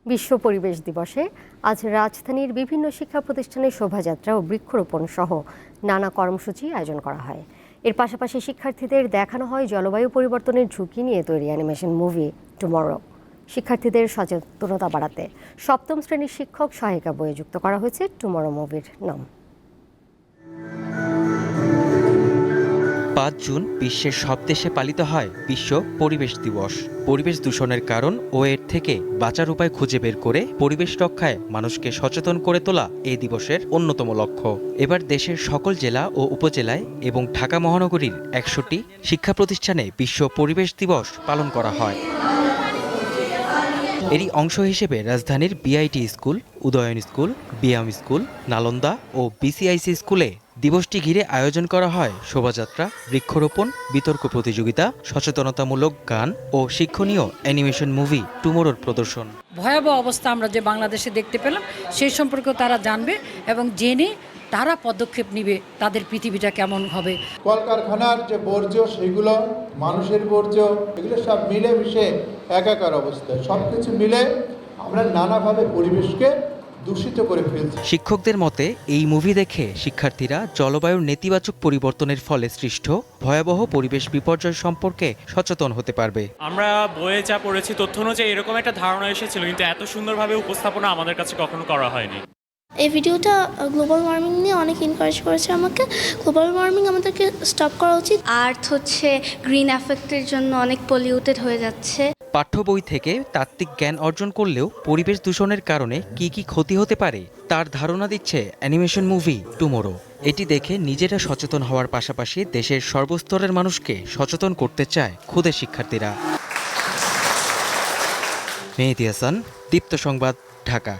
বিশ্ব পরিবেশ দিবসে আজ রাজধানীর বিভিন্ন শিক্ষা প্রতিষ্ঠানে শোভাযাত্রা ও বৃক্ষরোপণ সহ নানা কর্মসূচি আয়োজন করা হয়। এর পাশাপাশি শিক্ষার্থীদের দেখানো হয় জলবায়ু পরিবর্তনের ঝুঁকি নিয়ে তৈরি অ্যানিমেশন মুভি টুমরো। শিক্ষার্থীদের সচেতনতা বাড়াতে সপ্তম শ্রেণীর শিক্ষক সহায়িকা বইয়ে যুক্ত করা হয়েছে টুমরো মুভির নাম। ৫ জুন বিশ্বের সব দেশে পালিত হয় বিশ্ব পরিবেশ দিবস। পরিবেশ দূষণের কারণ ও এর থেকে বাঁচার উপায় খুঁজে বের করে পরিবেশ রক্ষায় মানুষকে সচেতন করে তোলা এই দিবসের অন্যতম লক্ষ্য। এবার দেশের সকল জেলা ও উপজেলায় এবং ঢাকা মহানগরীর ১০০টি শিক্ষা প্রতিষ্ঠানে বিশ্ব পরিবেশ দিবস পালন করা হয়। এরই অংশ হিসেবে রাজধানীর BIT school, Udayan school, BIAM school, Nalanda ও বিসিআইসি স্কুলে দিবসটি ঘিরে আয়োজন করা হয় শোভাযাত্রা, বৃক্ষরোপণ, বিতর্ক প্রতিযোগিতা, সচেতনতামূলক গান ও শিক্ষণীয় অ্যানিমেশন মুভি টুমরোর প্রদর্শন। ভয়াবহ অবস্থা আমরা যে বাংলাদেশে দেখতে পেলাম সেই সম্পর্কেও তারা জানবে এবং জেনে তারা পদক্ষেপ নিবে তাদের পৃথিবীটা কেমন হবে। কলকারখানার যে বর্জ্য সেগুলো, মানুষের বর্জ্য, এগুলো সব মিলে মিশে একাকার অবস্থা, সব কিছু মিলে আমরা নানাভাবে পরিবেশকে দূষিত করে ফেলছি। শিক্ষকদের মতে এই মুভি দেখে শিক্ষার্থীরা জলবায়ুর নেতিবাচক পরিবর্তনের ফলে সৃষ্ট ভয়াবহ পরিবেশ বিপর্যয় সম্পর্কে সচেতন হতে পারবে। আমরা বইয়ে যা পড়েছি তথ্য অনুযায়ী এরকম একটা ধারণা এসেছিল, কিন্তু এত সুন্দরভাবে উপস্থাপনা আমাদের কাছে কখনো করা হয়নি। এই ভিডিওটা গ্লোবাল ওয়ার্মিং নিয়ে অনেক এনকারেজ করেছে আমাকে। গ্লোবাল ওয়ার্মিং আমাদেরকে স্টপ করা উচিত। আর্থ হচ্ছে গ্রিন এফেক্টের জন্য অনেক পলিউটেড হয়ে যাচ্ছে। পাঠ্য বই থেকে তাত্ত্বিক জ্ঞান অর্জন করলেও পরিবেশ দূষণের কারণে কি কি ক্ষতি হতে পারে তার ধারণা দিচ্ছে অ্যানিমেশন মুভি টুমরো। এটি দেখে নিজেরা সচেতন হওয়ার পাশাপাশি দেশের সর্বস্তরের মানুষকে সচেতন করতে চায় ক্ষুদে শিক্ষার্থীরা। মেহেদী হাসান, দীপ্ত সংবাদ, ঢাকা।